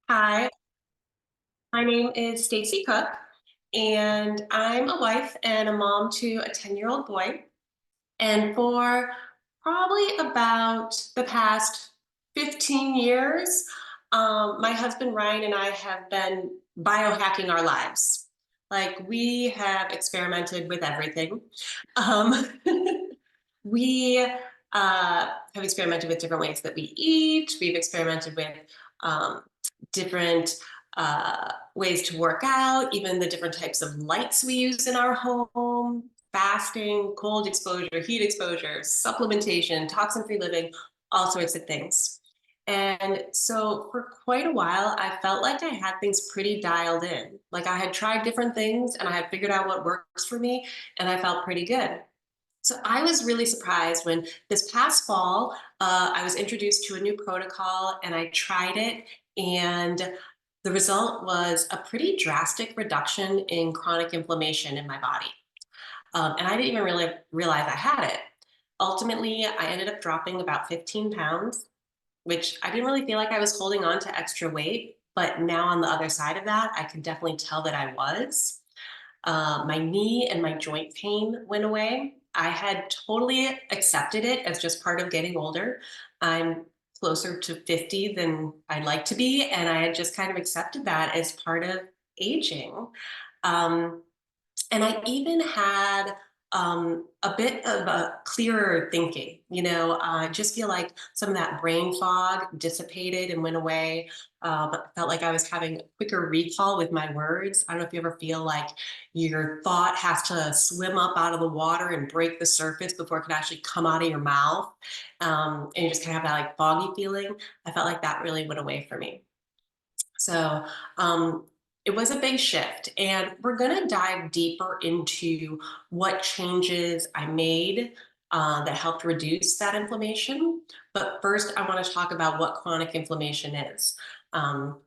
Hi, my name is Stacy Cook, and I'm a wife and a mom to a 10-year-old boy. And for probably about the past 15 years, my husband Ryan and I have been biohacking our lives. Like we have experimented with everything. Um, we have experimented with different ways that we eat. We've experimented with um, different ways to work out, even the different types of lights we use in our home, fasting, cold exposure, heat exposure, supplementation, toxin-free living, all sorts of things. And so for quite a while, I felt like I had things pretty dialed in. Like I had tried different things and I had figured out what works for me, and I felt pretty good. So I was really surprised when this past fall, I was introduced to a new protocol and I tried it. And the result was a pretty drastic reduction in chronic inflammation in my body. And I didn't even really realize I had it. Ultimately, I ended up dropping about 15 pounds, which I didn't really feel like I was holding on to extra weight. But now on the other side of that, I can definitely tell that I was. My knee and my joint pain went away. I had totally accepted it as just part of getting older. I'm closer to 50 than I'd like to be, and I had just kind of accepted that as part of aging. Um, and I even had a bit of a clearer thinking. I just feel like some of that brain fog dissipated and went away. Felt like I was having a quicker recall with my words. I don't know if you ever feel like your thought has to swim up out of the water and break the surface before it can actually come out of your mouth. And you just kind of have that like foggy feeling. I felt like that really went away for me. So um, it was a big shift, and we're going to dive deeper into what changes I made that helped reduce that inflammation. But first, I want to talk about what chronic inflammation is, um,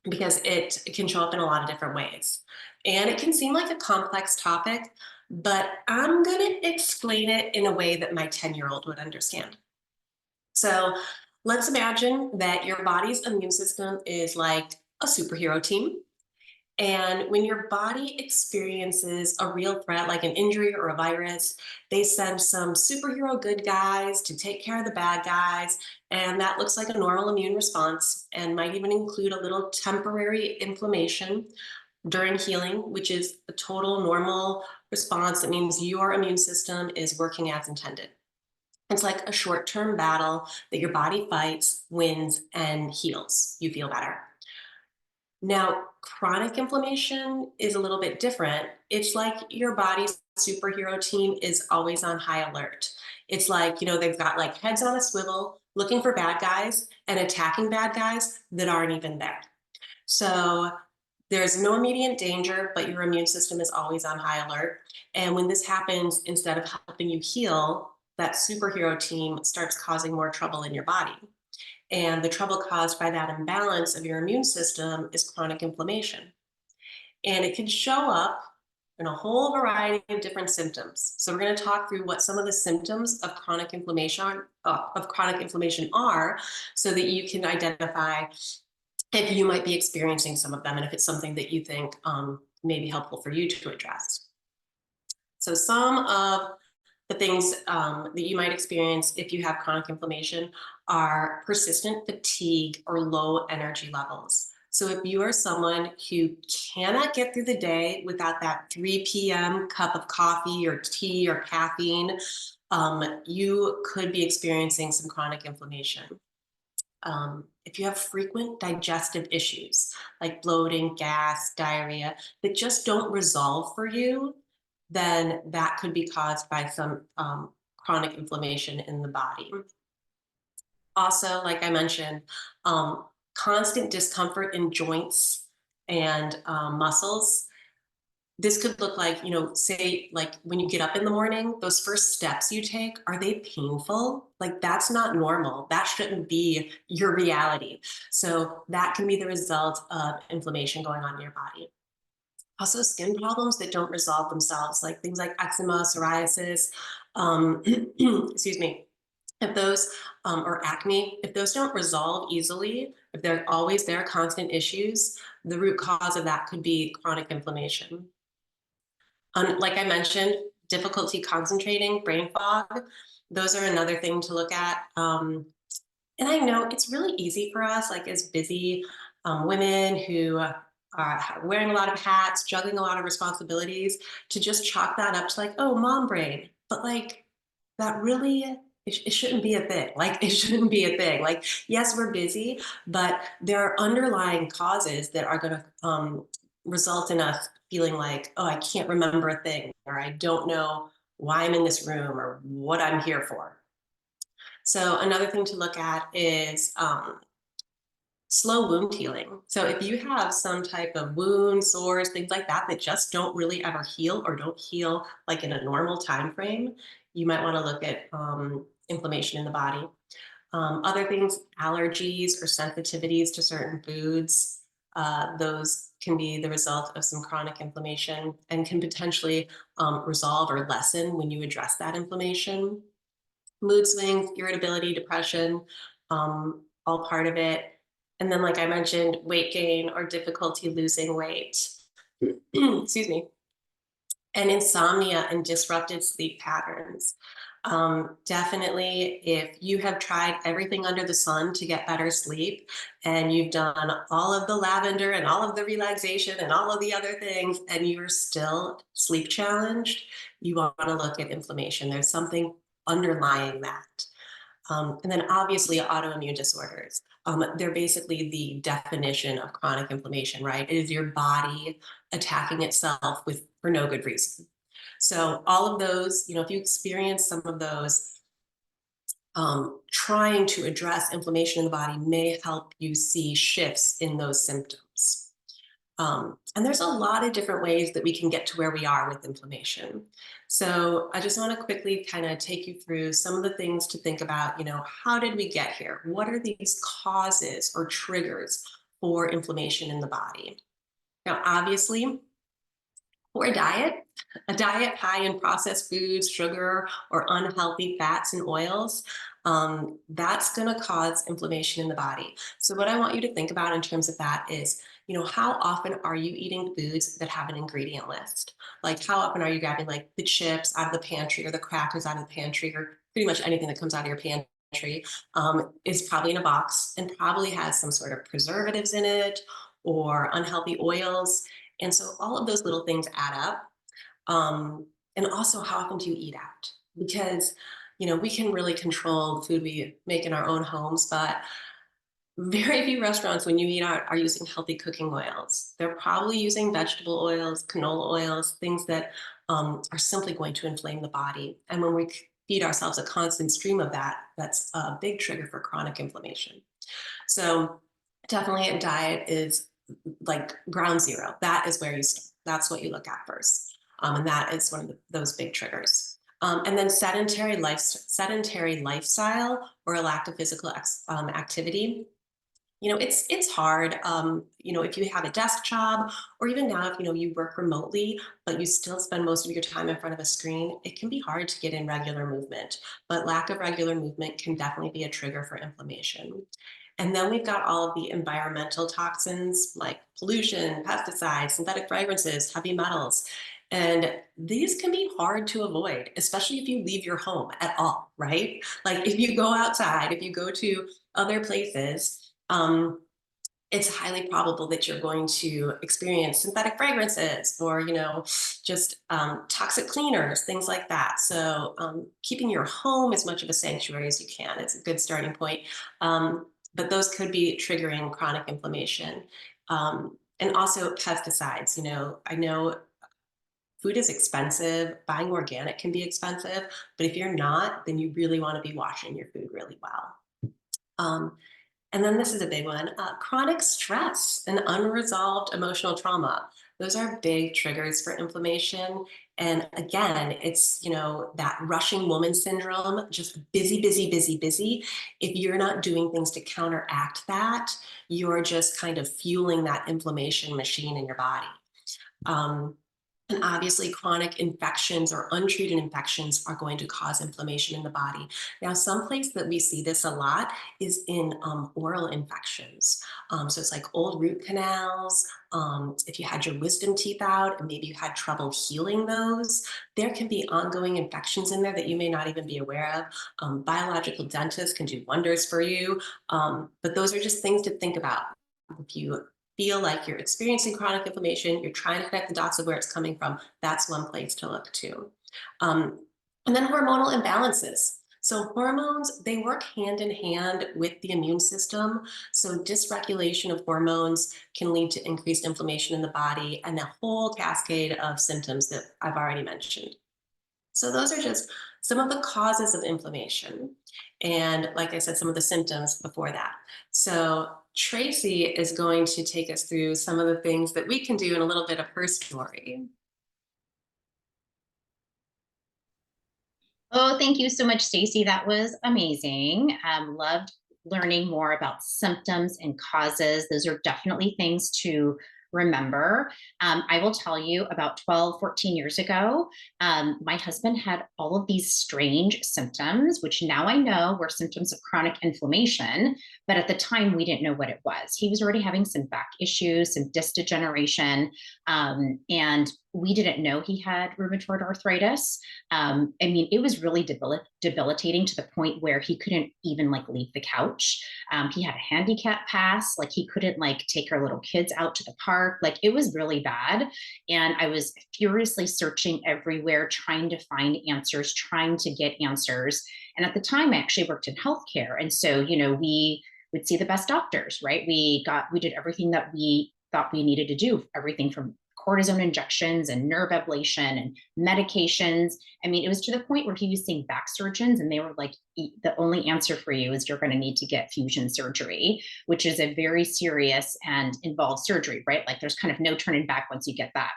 because it can show up in a lot of different ways. And it can seem like a complex topic, but I'm going to explain it in a way that my 10-year-old would understand. So let's imagine that your body's immune system is like a superhero team. And when your body experiences a real threat, like an injury or a virus, they send some superhero good guys to take care of the bad guys. And that looks like a normal immune response and might even include a little temporary inflammation during healing, which is a total normal response. That means your immune system is working as intended. It's like a short term battle that your body fights, wins, and heals. You feel better. Now, chronic inflammation is a little bit different. It's like your body's superhero team is always on high alert. It's like, they've got like heads on a swivel looking for bad guys and attacking bad guys that aren't even there. So there's no immediate danger, but your immune system is always on high alert. And when this happens, instead of helping you heal, that superhero team starts causing more trouble in your body. And the trouble caused by that imbalance of your immune system is chronic inflammation. And it can show up in a whole variety of different symptoms. So we're going to talk through what some of the symptoms of chronic inflammation are, so that you can identify if you might be experiencing some of them and if it's something that you think may be helpful for you to address. So some of the things that you might experience if you have chronic inflammation are persistent fatigue or low energy levels. So if you are someone who cannot get through the day without that 3 p.m. cup of coffee or tea or caffeine, you could be experiencing some chronic inflammation. If you have frequent digestive issues like bloating, gas, diarrhea that just don't resolve for you, then that could be caused by some chronic inflammation in the body. Also, like I mentioned, constant discomfort in joints and muscles. This could look like, say, like when you get up in the morning, those first steps you take, are they painful? Like that's not normal. That shouldn't be your reality. So that can be the result of inflammation going on in your body. Also, skin problems that don't resolve themselves, like things like eczema, psoriasis, excuse me, if those or acne, if those don't resolve easily, if they're always there, constant issues, the root cause of that could be chronic inflammation. Like I mentioned, difficulty concentrating, brain fog, those are another thing to look at. And I know it's really easy for us, like as busy women who are wearing a lot of hats, juggling a lot of responsibilities, to just chalk that up to like, oh, mom brain. But like, that really, it shouldn't be a thing. Like, it shouldn't be a thing. Like, yes, we're busy, but there are underlying causes that are going to result in us feeling like, oh, I can't remember a thing, or I don't know why I'm in this room or what I'm here for. So another thing to look at is slow wound healing. So if you have some type of wounds, sores, things like that that just don't really ever heal or don't heal like in a normal time frame, you might want to look at inflammation in the body. Other things, allergies or sensitivities to certain foods, those can be the result of some chronic inflammation and can potentially resolve or lessen when you address that inflammation. Mood swings, irritability, depression, all part of it. And then, like I mentioned, weight gain or difficulty losing weight. Excuse me. And insomnia and disrupted sleep patterns. Definitely, if you have tried everything under the sun to get better sleep, and you've done all of the lavender and all of the relaxation and all of the other things, and you're still sleep challenged, you want to look at inflammation. There's something underlying that. And then obviously autoimmune disorders. They're basically the definition of chronic inflammation, right? It is your body attacking itself for no good reason. So all of those, if you experience some of those, trying to address inflammation in the body may help you see shifts in those symptoms. And there's a lot of different ways that we can get to where we are with inflammation. So I just want to quickly kind of take you through some of the things to think about, how did we get here? What are these causes or triggers for inflammation in the body? Now, obviously, poor diet, a diet high in processed foods, sugar, or unhealthy fats and oils, that's going to cause inflammation in the body. So what I want you to think about in terms of that is, how often are you eating foods that have an ingredient list? Like how often are you grabbing like the chips out of the pantry or the crackers out of the pantry or pretty much anything that comes out of your pantry is probably in a box and probably has some sort of preservatives in it or unhealthy oils. And so all of those little things add up. And also, how often do you eat out? Because, we can really control the food we make in our own homes, but very few restaurants, when you eat out, are using healthy cooking oils. They're probably using vegetable oils, canola oils, things that are simply going to inflame the body. And when we feed ourselves a constant stream of that, that's a big trigger for chronic inflammation. So definitely a diet is like ground zero. That is where you start. That's what you look at first. And that is one of those big triggers. And then sedentary lifestyle or a lack of physical activity. It's hard. If you have a desk job, or even now, if you work remotely, but you still spend most of your time in front of a screen, it can be hard to get in regular movement. But lack of regular movement can definitely be a trigger for inflammation. And then we've got all of the environmental toxins like pollution, pesticides, synthetic fragrances, heavy metals. And these can be hard to avoid, especially if you leave your home at all, right? Like if you go outside, if you go to other places, it's highly probable that you're going to experience synthetic fragrances or, just toxic cleaners, things like that. So keeping your home as much of a sanctuary as you can is a good starting point. But those could be triggering chronic inflammation. And also pesticides. I know food is expensive. Buying organic can be expensive. But if you're not, then you really want to be washing your food really well. And then this is a big one, chronic stress and unresolved emotional trauma. Those are big triggers for inflammation. And again, it's, that rushing woman syndrome, just busy, busy, busy, busy. If you're not doing things to counteract that, you're just kind of fueling that inflammation machine in your body. Um, And obviously, chronic infections or untreated infections are going to cause inflammation in the body. Now, some place that we see this a lot is in oral infections. So it's like old root canals. If you had your wisdom teeth out and maybe you had trouble healing those, there can be ongoing infections in there that you may not even be aware of. Biological dentists can do wonders for you. But those are just things to think about. If you feel like you're experiencing chronic inflammation, you're trying to connect the dots of where it's coming from, that's one place to look to. Um, and then hormonal imbalances. So hormones, they work hand in hand with the immune system. So dysregulation of hormones can lead to increased inflammation in the body and a whole cascade of symptoms that I've already mentioned. So those are just some of the causes of inflammation. And like I said, some of the symptoms before that. So Tracy is going to take us through some of the things that we can do in a little bit of her story. Oh, thank you so much, Stacey. That was amazing. Loved learning more about symptoms and causes. Those are definitely things to remember. I will tell you about 12, 14 years ago, my husband had all of these strange symptoms, which now I know were symptoms of chronic inflammation. But at the time, we didn't know what it was. He was already having some back issues, some disc degeneration, and we didn't know he had rheumatoid arthritis. I mean, it was really debilitating to the point where he couldn't even like leave the couch. He had a handicap pass, like he couldn't like take our little kids out to the park. Like it was really bad. And I was furiously searching everywhere, trying to find answers, trying to get answers. And at the time, I actually worked in healthcare. And so, we would see the best doctors, right? We did everything that we thought we needed to do, everything from cortisone injections and nerve ablation and medications. I mean, it was to the point where he was seeing back surgeons and they were like, the only answer for you is you're going to need to get fusion surgery, which is a very serious and involved surgery, right? Like there's kind of no turning back once you get that.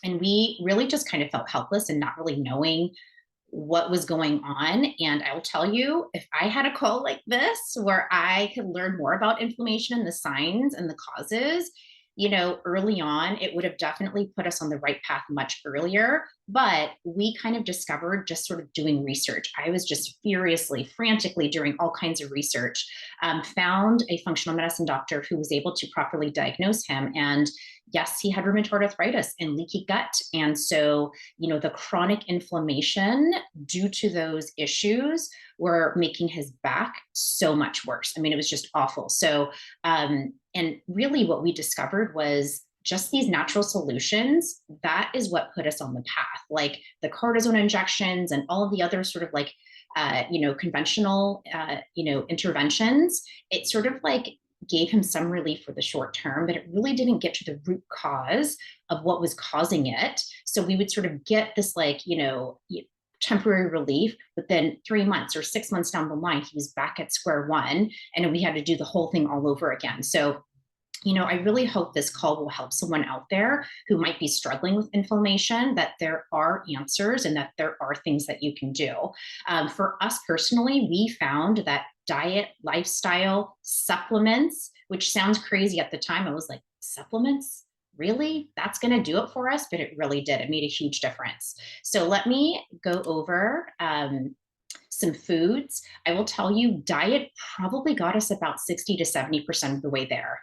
And we really just kind of felt helpless and not really knowing what was going on. And I will tell you, if I had a call like this where I could learn more about inflammation and the signs and the causes, early on, it would have definitely put us on the right path much earlier. But we kind of discovered just sort of doing research. I was just furiously, frantically doing all kinds of research, found a functional medicine doctor who was able to properly diagnose him. And yes, he had rheumatoid arthritis and leaky gut. And so, the chronic inflammation due to those issues were making his back so much worse. I mean, it was just awful. So, and really what we discovered was just these natural solutions. That is what put us on the path, like the cortisone injections and all of the other sort of like, conventional, interventions. It sort of like gave him some relief for the short term, but it really didn't get to the root cause of what was causing it. So we would sort of get this like, temporary relief, but then 3 months or 6 months down the line, he was back at square one and we had to do the whole thing all over again. So I really hope this call will help someone out there who might be struggling with inflammation, that there are answers and that there are things that you can do. For us personally, we found that diet, lifestyle, supplements, which sounds crazy at the time. I was like, supplements? Really? That's going to do it for us? But it really did. It made a huge difference. So let me go over some foods. I will tell you, diet probably got us about 60 to 70% of the way there.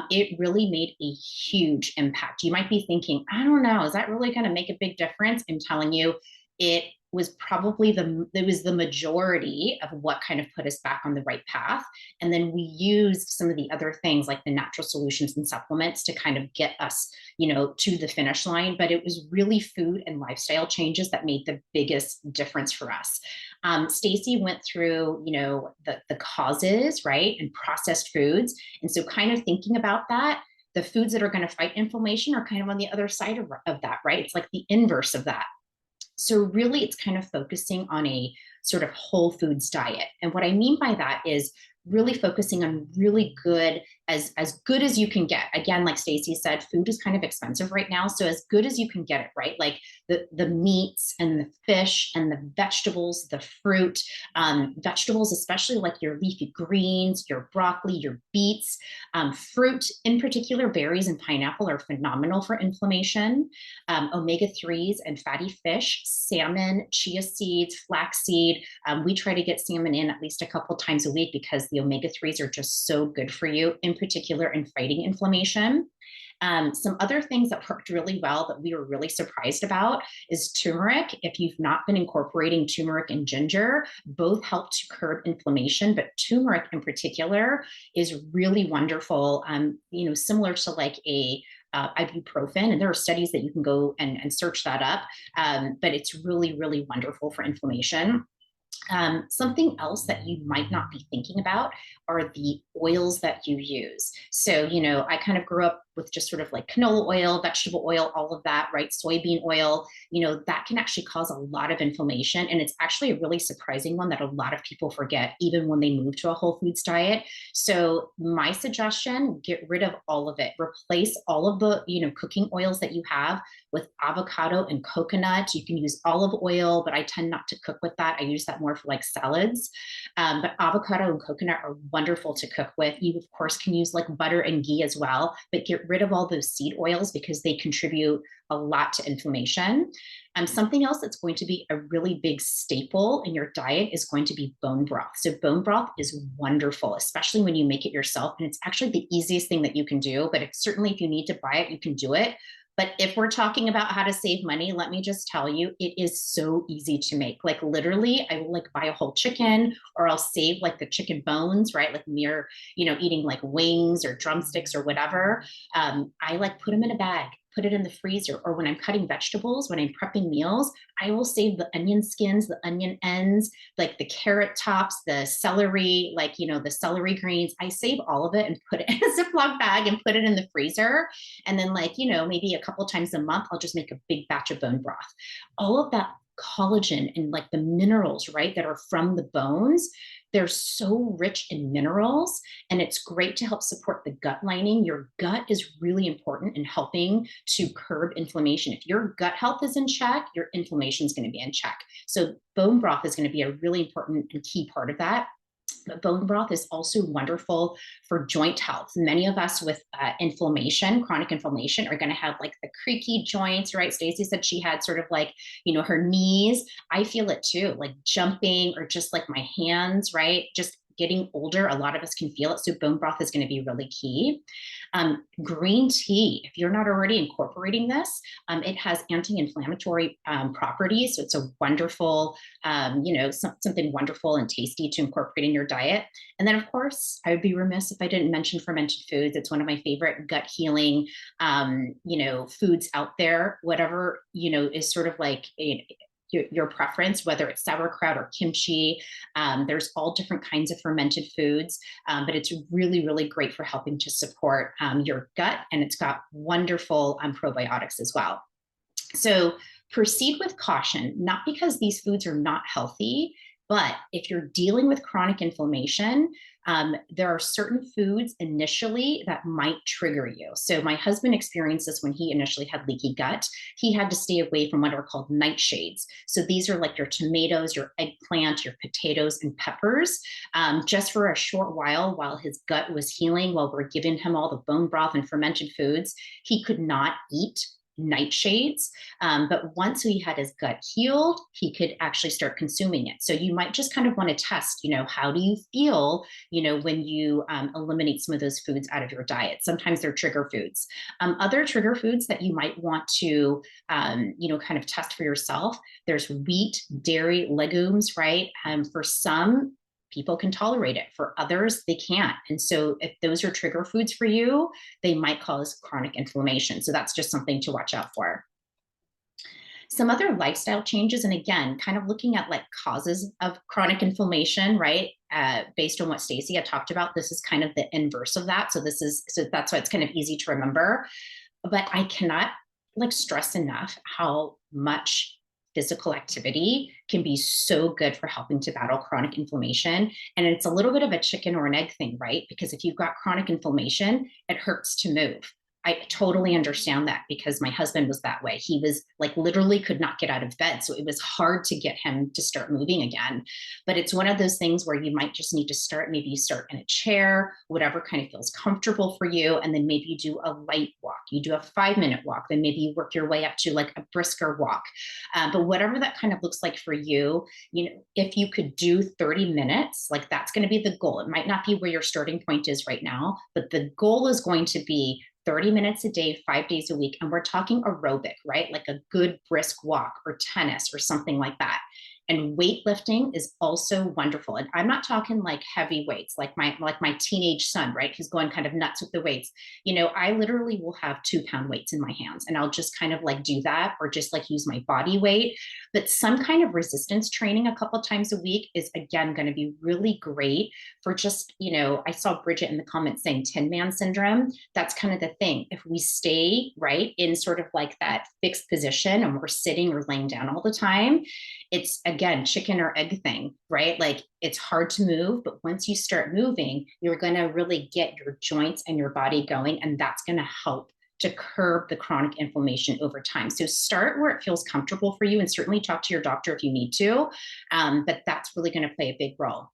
It really made a huge impact. You might be thinking, I don't know, is that really going to make a big difference? I'm telling you, it was probably the majority of what kind of put us back on the right path. And then we used some of the other things like the natural solutions and supplements to kind of get us, to the finish line. But it was really food and lifestyle changes that made the biggest difference for us. Stacey went through, the causes, right, and processed foods. And so kind of thinking about that, the foods that are going to fight inflammation are kind of on the other side of that, right? It's like the inverse of that. So really, it's kind of focusing on a sort of whole foods diet. And what I mean by that is really focusing on really good, as good as you can get. Again, like Stacey said, food is kind of expensive right now. So as good as you can get it, right? Like the meats and the fish and the vegetables, the fruit, vegetables, especially like your leafy greens, your broccoli, your beets, fruit in particular, berries and pineapple are phenomenal for inflammation. Omega-3s and fatty fish, salmon, chia seeds, flaxseed. We try to get salmon in at least a couple times a week because the omega-3s are just so good for you, in particular in fighting inflammation. Some other things that worked really well that we were really surprised about is turmeric. If you've not been incorporating turmeric and ginger, both help to curb inflammation, but turmeric in particular is really wonderful. Similar to like a ibuprofen, and there are studies that you can go and search that up. But it's really, really wonderful for inflammation. Something else that you might not be thinking about are the oils that you use. So, I kind of grew up with just sort of like canola oil, vegetable oil, all of that, right? Soybean oil, that can actually cause a lot of inflammation. And it's actually a really surprising one that a lot of people forget, even when they move to a whole foods diet. So, my suggestion, get rid of all of it. Replace all of the, cooking oils that you have with avocado and coconut. You can use olive oil, but I tend not to cook with that. I use that more for like salads. But avocado and coconut are wonderful to cook with. You, of course, can use like butter and ghee as well, but get rid of all those seed oils because they contribute a lot to inflammation. Something else that's going to be a really big staple in your diet is going to be bone broth. So bone broth is wonderful, especially when you make it yourself. And it's actually the easiest thing that you can do, but certainly if you need to buy it, you can do it. But if we're talking about how to save money, let me just tell you, it is so easy to make. Like literally, I will like buy a whole chicken, or I'll save like the chicken bones, right? Like near, eating like wings or drumsticks or whatever. I like put them in a bag, put it in the freezer, or when I'm cutting vegetables, when I'm prepping meals, I will save the onion skins, the onion ends, like the carrot tops, the celery, like, the celery greens. I save all of it and put it in a Ziploc bag and put it in the freezer. And then like, maybe a couple times a month, I'll just make a big batch of bone broth. All of that collagen and like the minerals, right, that are from the bones, they're so rich in minerals, and it's great to help support the gut lining. Your gut is really important in helping to curb inflammation. If your gut health is in check, your inflammation is going to be in check. So bone broth is going to be a really important and key part of that. But bone broth is also wonderful for joint health. Many of us with inflammation, chronic inflammation, are going to have like the creaky joints, right? Stacey said she had sort of like, her knees. I feel it too, like jumping, or just like my hands, right? Just getting older, a lot of us can feel it. So bone broth is going to be really key. Green tea, if you're not already incorporating this, it has anti-inflammatory properties. So it's a wonderful, something wonderful and tasty to incorporate in your diet. And then, of course, I would be remiss if I didn't mention fermented foods. It's one of my favorite gut healing, foods out there. Whatever, is sort of like your preference, whether it's sauerkraut or kimchi. There's all different kinds of fermented foods, but it's really, really great for helping to support your gut, and it's got wonderful probiotics as well. So proceed with caution, not because these foods are not healthy, but if you're dealing with chronic inflammation, there are certain foods initially that might trigger you. So my husband experienced this when he initially had leaky gut. He had to stay away from what are called nightshades. So these are like your tomatoes, your eggplant, your potatoes, and peppers, just for a short while his gut was healing, while we're giving him all the bone broth and fermented foods. He could not eat nightshades. But once he had his gut healed, he could actually start consuming it. So you might just kind of want to test, how do you feel, when you eliminate some of those foods out of your diet? Sometimes they're trigger foods. Other trigger foods that you might want to, kind of test for yourself. There's wheat, dairy, legumes, right? For some, people can tolerate it. For others, they can't. And so if those are trigger foods for you, they might cause chronic inflammation. So that's just something to watch out for. Some other lifestyle changes, and again, kind of looking at like causes of chronic inflammation, right? Based on what Stacey had talked about, this is kind of the inverse of that. So that's why it's kind of easy to remember. But I cannot like stress enough how much physical activity can be so good for helping to battle chronic inflammation. And it's a little bit of a chicken or an egg thing, right? Because if you've got chronic inflammation, it hurts to move. I totally understand that because my husband was that way. He was like literally could not get out of bed. So it was hard to get him to start moving again. But it's one of those things where you might just need to start. Maybe you start in a chair, whatever kind of feels comfortable for you. And then maybe you do a light walk. You do a 5-minute walk. Then maybe you work your way up to like a brisker walk. But whatever that kind of looks like for you, if you could do 30 minutes, like that's going to be the goal. It might not be where your starting point is right now, but the goal is going to be 30 minutes a day, 5 days a week. And we're talking aerobic, right? Like a good brisk walk or tennis or something like that. And weightlifting is also wonderful. And I'm not talking like heavy weights, like my teenage son, right? Who's going kind of nuts with the weights. I literally will have 2-pound weights in my hands and I'll just kind of like do that or just like use my body weight. But some kind of resistance training a couple of times a week is again going to be really great for just, I saw Bridget in the comments saying Tin Man syndrome. That's kind of the thing. If we stay right in sort of like that fixed position and we're sitting or laying down all the time, it's again, chicken or egg thing, right? Like it's hard to move, but once you start moving, you're going to really get your joints and your body going. And that's going to help to curb the chronic inflammation over time. So start where it feels comfortable for you and certainly talk to your doctor if you need to. But that's really going to play a big role.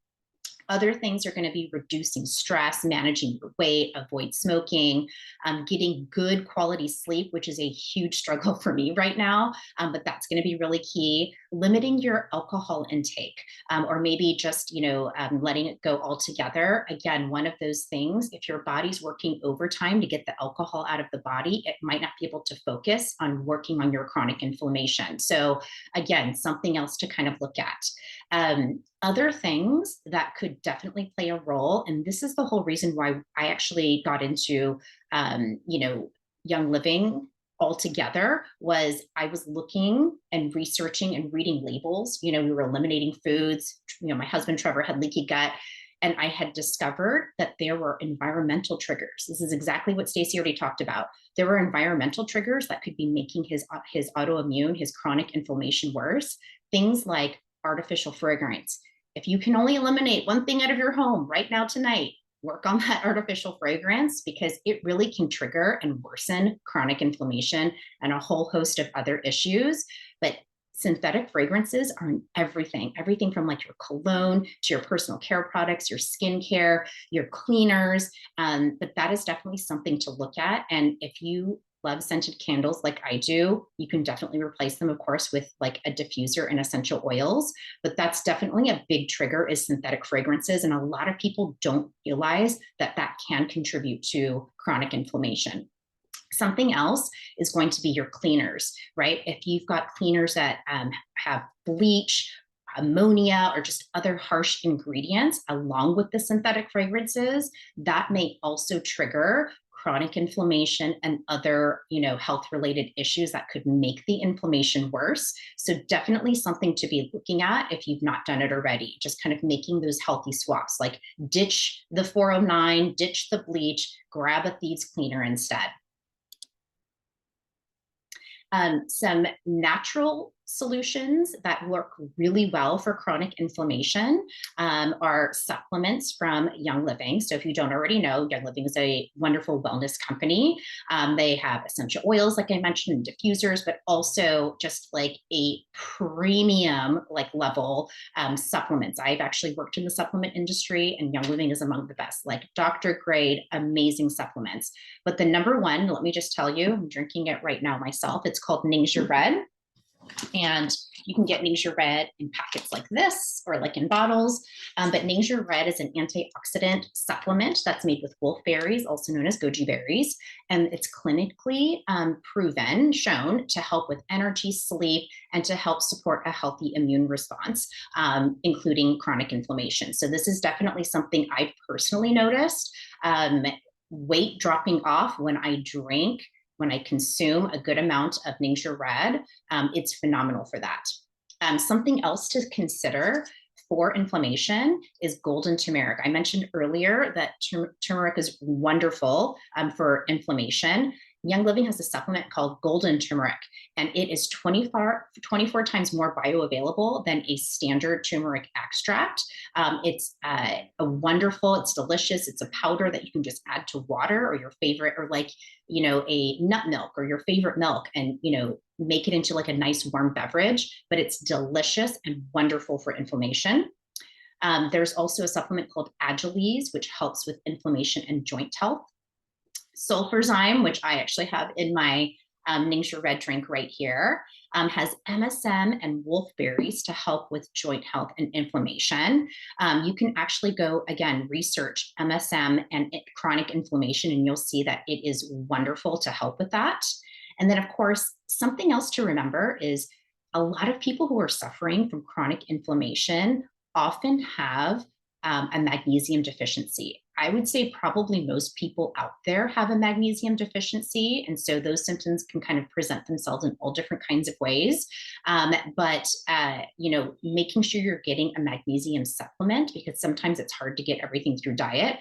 Other things are going to be reducing stress, managing your weight, avoid smoking, getting good quality sleep, which is a huge struggle for me right now, but that's going to be really key. Limiting your alcohol intake, or maybe just, letting it go altogether. Again, one of those things, if your body's working overtime to get the alcohol out of the body, it might not be able to focus on working on your chronic inflammation. So again, something else to kind of look at. Other things that could definitely play a role, and this is the whole reason why I actually got into, Young Living altogether, was I was looking and researching and reading labels. We were eliminating foods. My husband Trevor had leaky gut, and I had discovered that there were environmental triggers. This is exactly what Stacey already talked about. There were environmental triggers that could be making his autoimmune, his chronic inflammation worse. Things like artificial fragrance. If you can only eliminate one thing out of your home right now tonight, work on that artificial fragrance because it really can trigger and worsen chronic inflammation and a whole host of other issues. But synthetic fragrances are in everything from like your cologne to your personal care products, your skincare, your cleaners. But that is definitely something to look at. And if you love scented candles like I do, you can definitely replace them, of course, with like a diffuser and essential oils. But that's definitely a big trigger is synthetic fragrances. And a lot of people don't realize that that can contribute to chronic inflammation. Something else is going to be your cleaners, right? If you've got cleaners that have bleach, ammonia, or just other harsh ingredients along with the synthetic fragrances, that may also trigger chronic inflammation and other, health related issues that could make the inflammation worse. So definitely something to be looking at if you've not done it already, just kind of making those healthy swaps, like ditch the 409, ditch the bleach, grab a Thieves cleaner instead. Some natural solutions that work really well for chronic inflammation are supplements from Young Living. So if you don't already know, Young Living is a wonderful wellness company. They have essential oils, like I mentioned, diffusers, but also just like a premium level supplements. I've actually worked in the supplement industry and Young Living is among the best, like doctor grade, amazing supplements. But the number one, let me just tell you, I'm drinking it right now myself. It's called NingXia Red. And you can get NingXia Red in packets like this or like in bottles. But NingXia Red is an antioxidant supplement that's made with wolfberries, also known as goji berries. And it's clinically shown to help with energy, sleep, and to help support a healthy immune response, including chronic inflammation. So this is definitely something I've personally noticed. Weight dropping off when I consume a good amount of NingXia Red, it's phenomenal for that. Something else to consider for inflammation is golden turmeric. I mentioned earlier that turmeric is wonderful for inflammation. Young Living has a supplement called Golden Turmeric, and it is 24 times more bioavailable than a standard turmeric extract. It's a wonderful, it's delicious. It's a powder that you can just add to water or your favorite, or like, a nut milk or your favorite milk, and, make it into like a nice warm beverage, but it's delicious and wonderful for inflammation. There's also a supplement called Agilese, which helps with inflammation and joint health. Sulfurzyme, which I actually have in my NingXia Red drink right here, has MSM and wolfberries to help with joint health and inflammation. You can actually go, again, research MSM and chronic inflammation, and you'll see that it is wonderful to help with that. And then, of course, something else to remember is a lot of people who are suffering from chronic inflammation often have a magnesium deficiency. I would say probably most people out there have a magnesium deficiency. And so those symptoms can kind of present themselves in all different kinds of ways. But making sure you're getting a magnesium supplement, because sometimes it's hard to get everything through diet,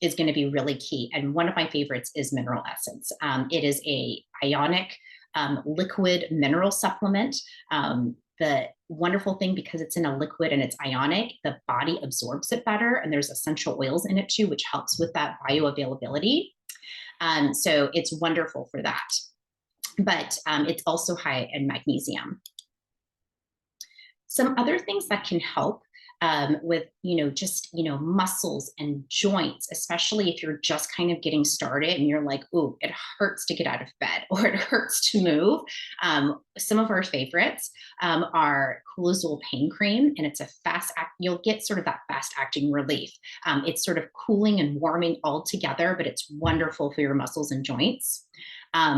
is going to be really key. And one of my favorites is Mineral Essence. It is a ionic liquid mineral supplement. The wonderful thing, because it's in a liquid and it's ionic, the body absorbs it better, and there's essential oils in it too, which helps with that bioavailability. So it's wonderful for that. But it's also high in magnesium. Some other things that can help with muscles and joints, especially if you're just kind of getting started and you're like, oh, it hurts to get out of bed or it hurts to move. Some of our favorites are Coolazole pain cream, and it's a you'll get sort of that fast acting relief. It's sort of cooling and warming all together, but it's wonderful for your muscles and joints.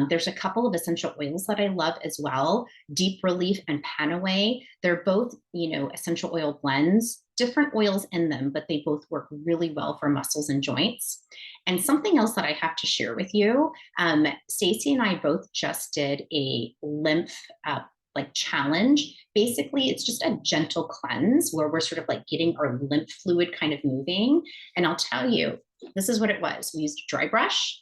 There's a couple of essential oils that I love as well, Deep Relief and Panaway. They're both, essential oil blends, different oils in them, but they both work really well for muscles and joints. And something else that I have to share with you, Stacey and I both just did a lymph challenge. Basically, it's just a gentle cleanse where we're sort of like getting our lymph fluid kind of moving. And I'll tell you, this is what it was. We used a dry brush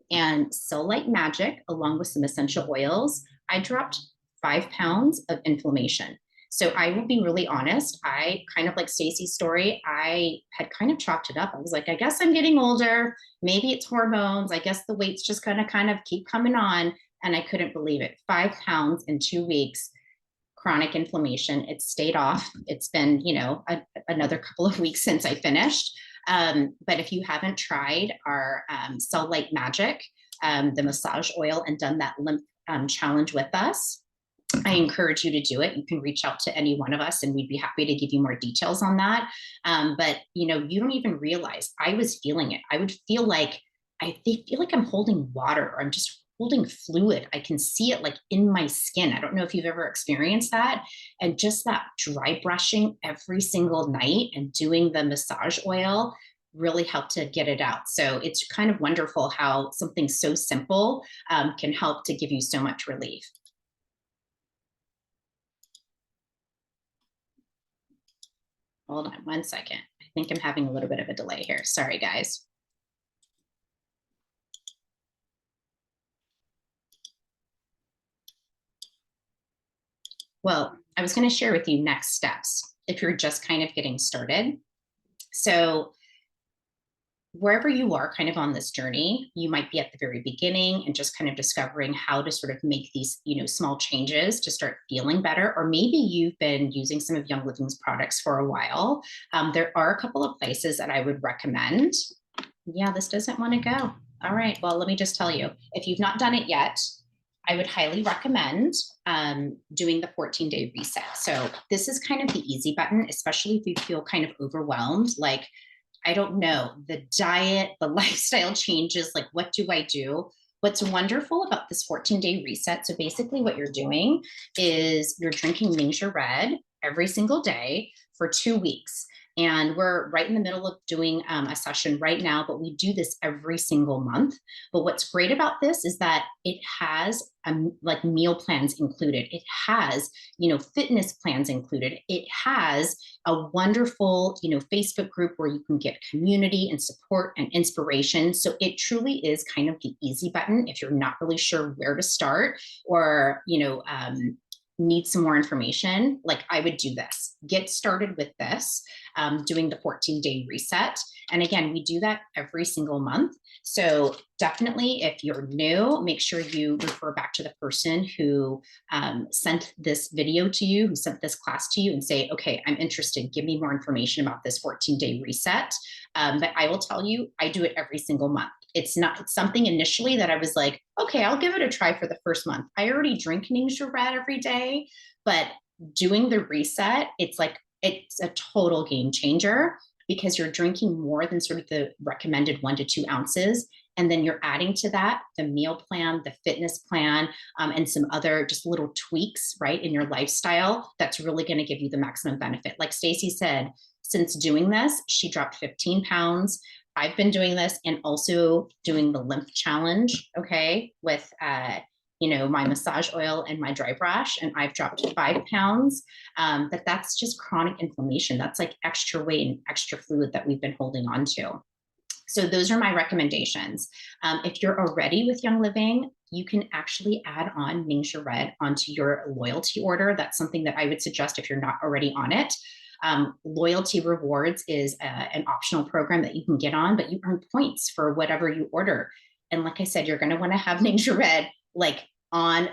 and Cellulite Magic, along with some essential oils. I dropped 5 pounds of inflammation. So I will be really honest. I kind of like Stacey's story. I had kind of chalked it up. I was like, I guess I'm getting older. Maybe it's hormones. I guess the weight's just going to kind of keep coming on. And I couldn't believe it. 5 pounds in 2 weeks, chronic inflammation. It stayed off. It's been, another couple of weeks since I finished. But if you haven't tried our Cellulite Magic, the massage oil, and done that lymph challenge with us, I encourage you to do it. You can reach out to any one of us and we'd be happy to give you more details on that. But you don't even realize I was feeling it. I would feel like I'm holding water, or I'm just holding fluid. I can see it like in my skin. I don't know if you've ever experienced that. And just that dry brushing every single night and doing the massage oil really helped to get it out. So it's kind of wonderful how something so simple can help to give you so much relief. Hold on one second. I think I'm having a little bit of a delay here. Sorry, guys. Well, I was going to share with you next steps if you're just kind of getting started. So wherever you are kind of on this journey, you might be at the very beginning and just kind of discovering how to sort of make these, small changes to start feeling better. Or maybe you've been using some of Young Living's products for a while. There are a couple of places that I would recommend. Yeah, this doesn't want to go. All right, well, let me just tell you, if you've not done it yet, I would highly recommend doing the 14-day reset. So this is kind of the easy button, especially if you feel kind of overwhelmed, like, I don't know, the diet, the lifestyle changes, like, what do I do? What's wonderful about this 14-day reset, so basically what you're doing is you're drinking NingXia Red every single day for 2 weeks. And we're right in the middle of doing a session right now, but we do this every single month. But what's great about this is that it has like meal plans included. It has, fitness plans included. It has a wonderful, Facebook group where you can get community and support and inspiration. So it truly is kind of the easy button if you're not really sure where to start, or, need some more information. Like, I would do this, get started with this, doing the 14-day reset. And again, we do that every single month. So definitely, if you're new, make sure you refer back to the person who sent this video to you, who sent this class to you, and say, okay, I'm interested. Give me more information about this 14-day reset. But I will tell you, I do it every single month. It's something initially that I was like, okay, I'll give it a try for the first month. I already drink NingXia Red every day, but doing the reset, it's a total game changer, because you're drinking more than sort of the recommended 1 to 2 ounces. And then you're adding to that the meal plan, the fitness plan, and some other just little tweaks, right, in your lifestyle that's really going to give you the maximum benefit. Like Tracey said, since doing this, she dropped 15 pounds. I've been doing this and also doing the lymph challenge, okay, with my massage oil and my dry brush, and I've dropped 5 pounds. But that's just chronic inflammation. That's like extra weight and extra fluid that we've been holding on to. So those are my recommendations. If you're already with Young Living, you can actually add on NingXia Red onto your loyalty order. That's something that I would suggest if you're not already on it. Loyalty rewards is an optional program that you can get on, but you earn points for whatever you order. And like I said, you're going to want to have NingXia Red on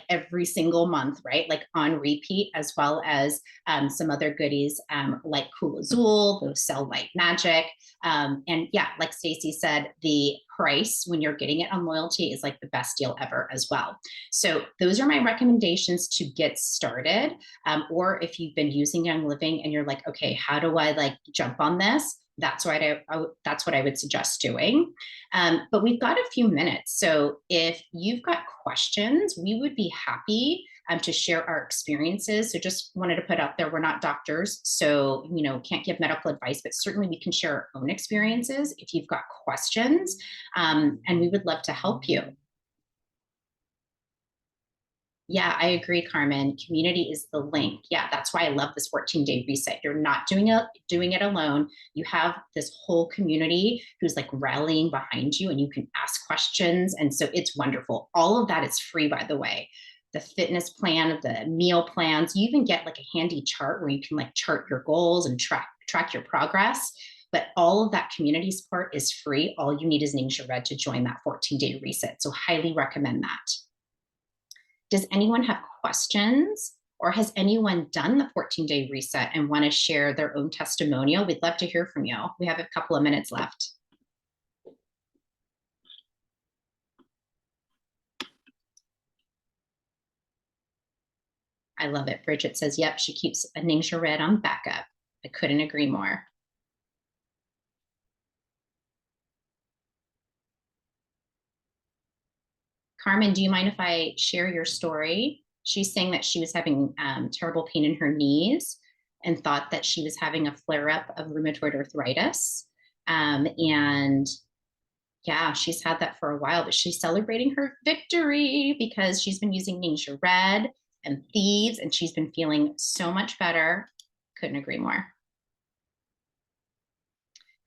every single month, right? Like on repeat, as well as some other goodies like Cool Azul, those Cell Light Magic. And yeah, like Tracey said, the price when you're getting it on loyalty is like the best deal ever as well. So those are my recommendations to get started. Or if you've been using Young Living and you're like, okay, how do I jump on this? That's what I would suggest doing. But we've got a few minutes. So if you've got questions, we would be happy to share our experiences. So just wanted to put out there, we're not doctors, so, can't give medical advice, but certainly we can share our own experiences if you've got questions, and we would love to help you. Yeah, I agree, Carmen. Community is the link. Yeah, that's why I love this 14-day reset. You're not doing it alone. You have this whole community who's rallying behind you, and you can ask questions. And so it's wonderful. All of that is free, by the way. The fitness plan, the meal plans, you even get a handy chart where you can chart your goals and track your progress. But all of that community support is free. All you need is NingXia Red to join that 14-day reset. So highly recommend that. Does anyone have questions, or has anyone done the 14-day reset and want to share their own testimonial? We'd love to hear from you. We have a couple of minutes left. I love it. Bridget says, yep, she keeps a NingXia Red on backup. I couldn't agree more. Carmen, do you mind if I share your story? She's saying that she was having terrible pain in her knees and thought that she was having a flare-up of rheumatoid arthritis. And yeah, she's had that for a while, but she's celebrating her victory because she's been using NingXia Red and Thieves, and she's been feeling so much better. Couldn't agree more.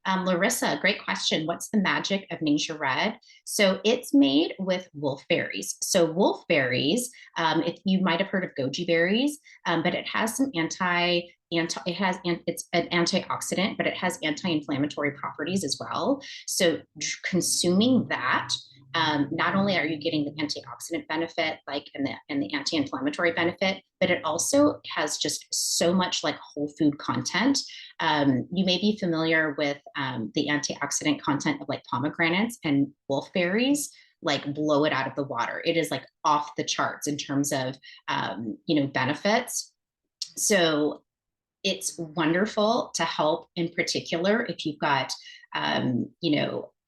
Larissa, great question. What's the magic of NingXia Red? So it's made with wolfberries. So wolfberries, if you might have heard of goji berries, but it has some it's an antioxidant, but it has anti-inflammatory properties as well. So consuming that, not only are you getting the antioxidant benefit, and the anti-inflammatory benefit, but it also has just so much whole food content. You may be familiar with the antioxidant content of pomegranates, and wolfberries blow it out of the water. It is off the charts in terms of benefits. So it's wonderful to help, in particular if you've got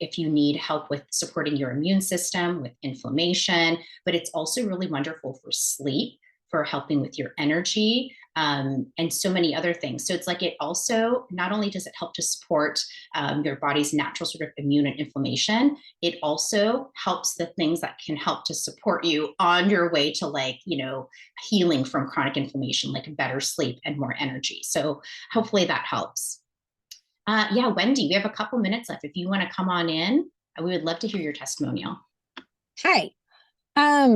if you need help with supporting your immune system, with inflammation, but it's also really wonderful for sleep, for helping with your energy. and so many other things. So it's like it also, not only does it help to support your body's natural sort of immune and inflammation, it also helps the things that can help to support you on your way to, like, healing from chronic inflammation, like better sleep and more energy. So hopefully that helps. Yeah, Wendy, we have a couple minutes left. If you want to come on in, we would love to hear your testimonial. Hi.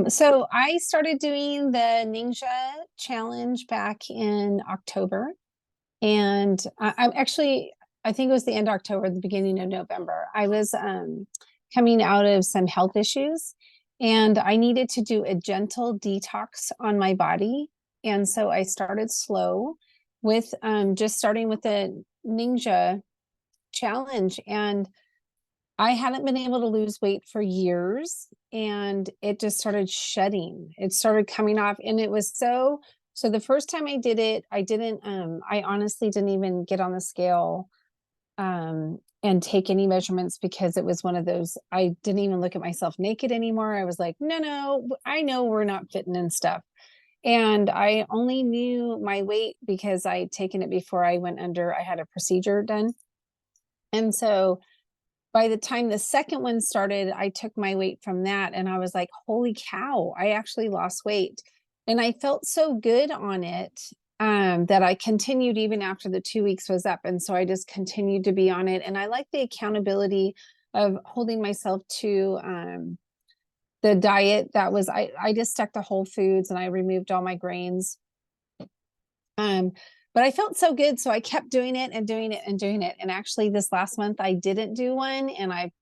So I started doing the NingXia challenge back in October. And I'm actually, I think it was the end of October, the beginning of November. I was coming out of some health issues and I needed to do a gentle detox on my body. And so I started slow with just starting with the NingXia challenge. And I hadn't been able to lose weight for years and it just started shedding. It started coming off and it was so the first time I did it, I honestly didn't even get on the scale and take any measurements because it was one of those, I didn't even look at myself naked anymore. I was like, no, I know we're not fitting and stuff. And I only knew my weight because I'd taken it before I went under, I had a procedure done. And so by the time the second one started, I took my weight from that and I was like, holy cow, I actually lost weight. And I felt so good on it that I continued even after the 2 weeks was up. And so I just continued to be on it. And I like the accountability of holding myself to the diet that was, I just stuck to whole foods and I removed all my grains. But I felt so good. So I kept doing it and doing it and doing it. And actually this last month I didn't do one and I